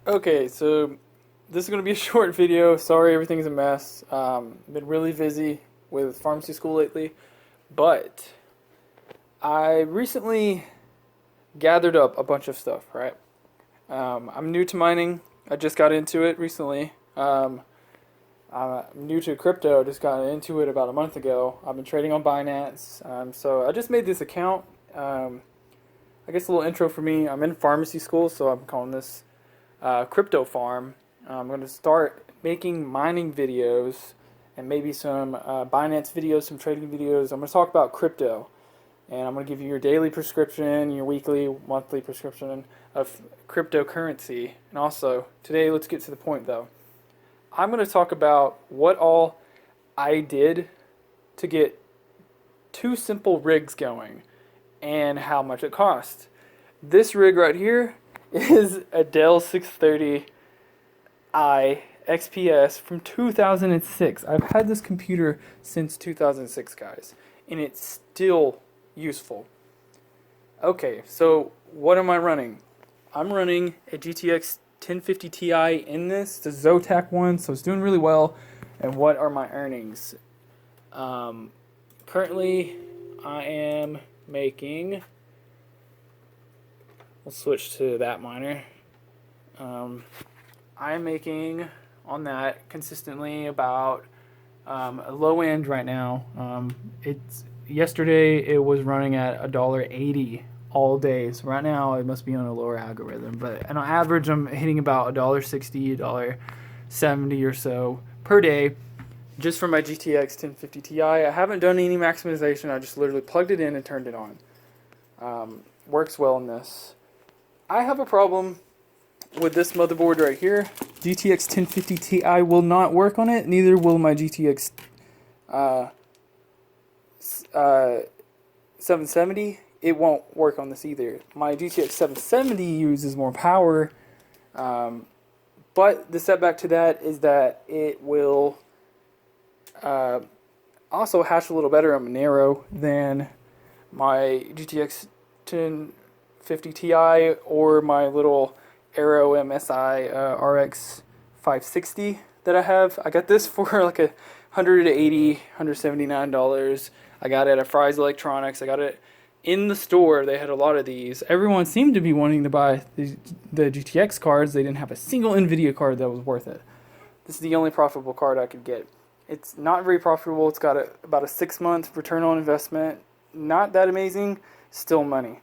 Okay, so this is going to be a short video. Sorry, everything's a mess. Been really busy with pharmacy school lately, but I recently gathered up a bunch of stuff, right? I'm new to mining. I just got into it recently. I'm new to crypto. Just got into it about a month ago. I've been trading on Binance. So I just made this account. I guess a little intro for me. I'm in pharmacy school, so I'm calling this crypto farm. I'm going to start making mining videos and maybe some Binance videos, some trading videos. I'm going to talk about crypto, and I'm going to give you your daily prescription, your weekly, monthly prescription of cryptocurrency. And also, today, let's get to the point though. I'm going to talk about what all I did to get two simple rigs going and how much it cost. This rig right here is a Dell 630i XPS from 2006. I've had this computer since 2006, guys, and it's still useful. Okay, so what am I running? I'm running a GTX 1050 Ti in this, the Zotac one, so it's doing really well. And what are my earnings? Currently, I am making. We'll switch to that miner. I am making on that consistently about a low end right now. It's yesterday it was running at $1.80 all day. So right now it must be on a lower algorithm. But on average, I'm hitting about $1.60, $1.70 or so per day, just for my GTX 1050 Ti. I haven't done any maximization. I just literally plugged it in and turned it on. Works well in this. I have a problem with this motherboard right here. GTX 1050 Ti will not work on it. Neither will my GTX 770. It won't work on this either. My GTX 770 uses more power, but the setback to that is that it will also hash a little better on Monero than my GTX 1050 Ti or my little Aero MSI RX 560 that I have. I got this for like $180, $179. I got it at Fry's Electronics. I got it in the store. They had a lot of these. Everyone seemed to be wanting to buy the GTX cards. They didn't have a single NVIDIA card that was worth it. This is the only profitable card I could get. It's not very profitable. It's got about a 6-month return on investment. Not that amazing. Still money.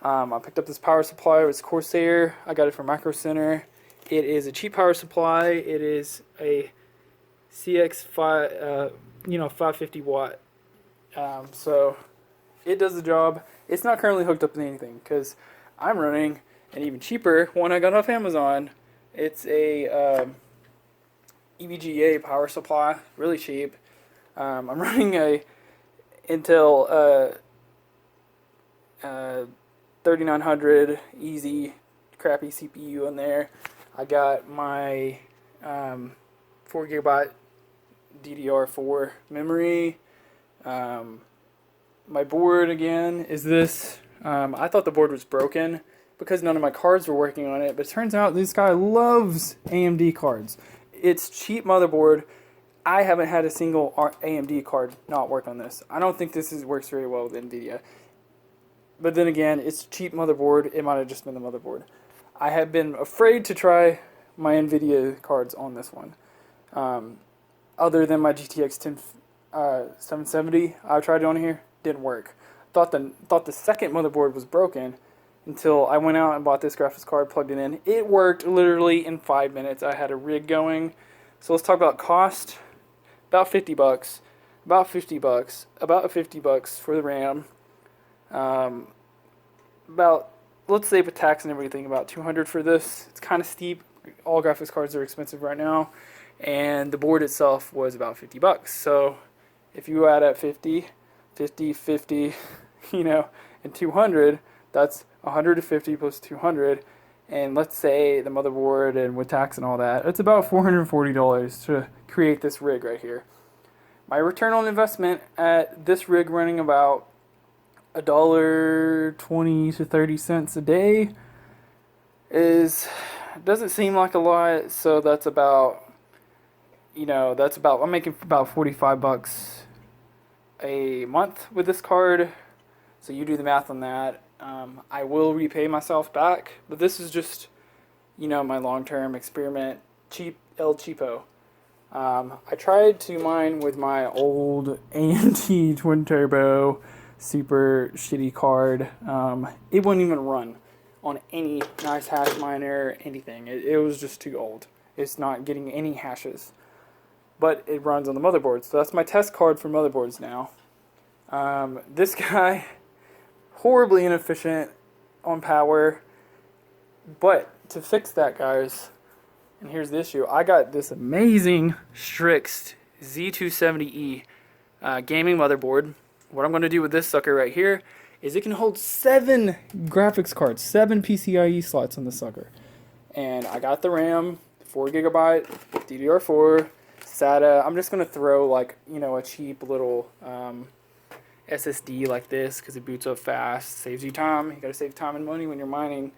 I picked up this power supply. It was Corsair. I got it from Micro Center. It is a cheap power supply. It is a CX5, 550 watt. So it does the job. It's not currently hooked up to anything because I'm running an even cheaper one I got off Amazon. It's a EVGA power supply, really cheap. I'm running a Intel 3900 easy crappy CPU in there. I got my 4 gigabyte DDR4 memory. My board again is this. I thought the board was broken because none of my cards were working on it, but it turns out this guy loves AMD cards. It's cheap motherboard. I haven't had a single AMD card not work on this. I don't think this works very well with NVIDIA. But then again, it's a cheap motherboard. It might have just been the motherboard. I have been afraid to try my NVIDIA cards on this one. Other than my GTX 770, I tried it on here. Didn't work. Thought the second motherboard was broken until I went out and bought this graphics card, plugged it in. It worked literally in 5 minutes. I had a rig going. So let's talk about cost. About $50. About $50. About $50 for the RAM. About, let's say with tax and everything, about $200 for this. It's kind of steep. All graphics cards are expensive right now, and the board itself was about $50. So if you add up 50, and 200, that's 150 plus 200, and let's say the motherboard and with tax and all that, it's about $440 to create this rig right here. My return on investment at this rig running about $1.20 to 30 cents a day is doesn't seem like a lot, so that's about, I'm making about $45 a month with this card. So you do the math on that. I will repay myself back, but this is just, my long-term experiment, cheap El Cheapo. I tried to mine with my old AMD Twin Turbo super shitty card. It wouldn't even run on any nice hash miner, anything. It was just too old. It's not getting any hashes. But it runs on the motherboard. So that's my test card for motherboards now. This guy, horribly inefficient on power. But to fix that, guys, and here's the issue. I got this amazing Strix Z270E gaming motherboard. What I'm going to do with this sucker right here is it can hold 7 graphics cards, 7 PCIe slots on the sucker. And I got the RAM, 4GB, DDR4, SATA. I'm just going to throw like, a cheap little SSD like this because it boots up fast, saves you time. You got to save time and money when you're mining.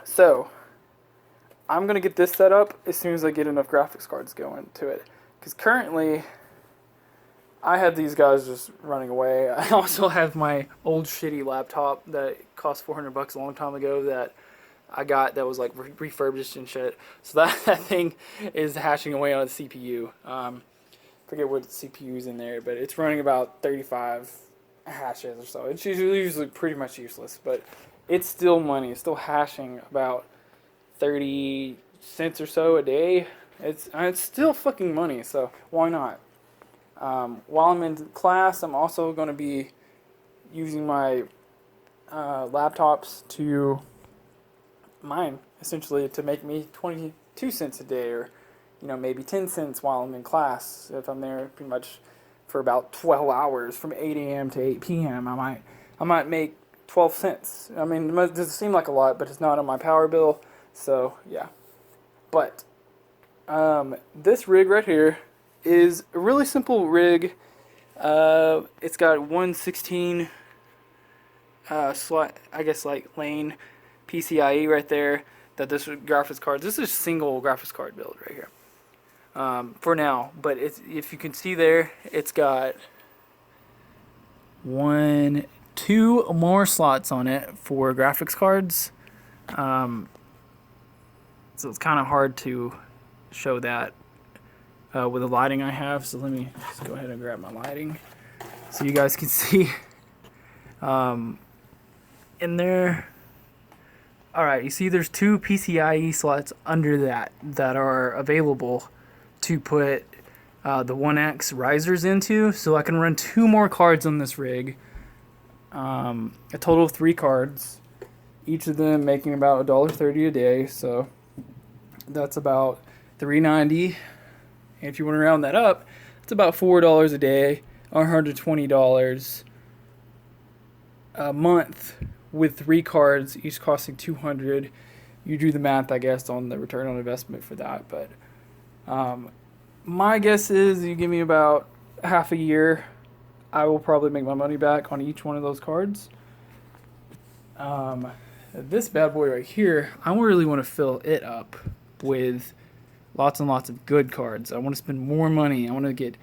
So I'm going to get this set up as soon as I get enough graphics cards going to it. Because currently, I had these guys just running away. I also have my old shitty laptop that cost $400 a long time ago that I got that was like refurbished and shit. So that thing is hashing away on the CPU. Forget what CPU is in there, but it's running about 35 hashes or so. It's usually pretty much useless, but it's still money. It's still hashing about 30 cents or so a day. It's still fucking money, so why not? While I'm in class, I'm also going to be using my laptops to mine, essentially, to make me 22 cents a day, or maybe 10 cents while I'm in class. If I'm there pretty much for about 12 hours from 8 a.m. to 8 p.m., I might make 12 cents. I mean, it doesn't seem like a lot, but it's not on my power bill, so yeah. But this rig right here is a really simple rig. It's got 116 slot, I guess, like lane PCIe right there. That this graphics card. This is a single graphics card build right here. For now, but if you can see there, it's got 2 more slots on it for graphics cards. So it's kind of hard to show that with the lighting I have. So let me just go ahead and grab my lighting so you guys can see in there. Alright, you see there's 2 PCIe slots under that are available to put the 1X risers into, so I can run 2 more cards on this rig. A total of 3 cards, each of them making about $1.30 a day, so that's about $3.90. And if you want to round that up, it's about $4 a day, or $120 a month, with 3 cards, each costing $200. You do the math, I guess, on the return on investment for that. But my guess is you give me about half a year, I will probably make my money back on each one of those cards. This bad boy right here, I really want to fill it up with lots and lots of good cards. I want to spend more money. I want to get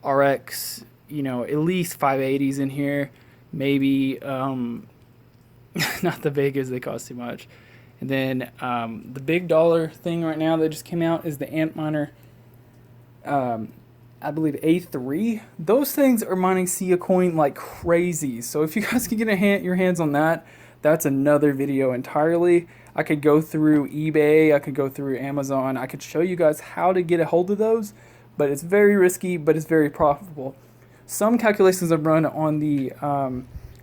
RX, at least 580s in here. Maybe not the Vegas, they cost too much. And then the big dollar thing right now that just came out is the Antminer, I believe A3. Those things are mining Sia coin like crazy. So if you guys can get your hands on that, that's another video entirely. I could go through eBay, I could go through Amazon, I could show you guys how to get a hold of those, but it's very risky, but it's very profitable. Some calculations I've run on the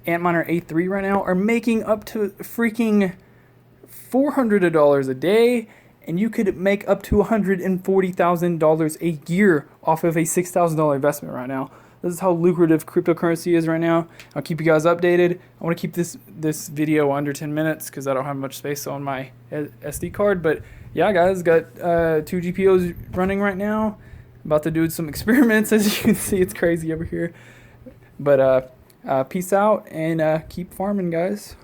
Antminer A3 right now are making up to freaking $400 a day, and you could make up to $140,000 a year off of a $6,000 investment right now. This is how lucrative cryptocurrency is right now. I'll keep you guys updated. I want to keep this video under 10 minutes because I don't have much space on my SD card. But yeah, guys, got 2 GPUs running right now. About to do some experiments. As you can see, it's crazy over here. But peace out and keep farming, guys.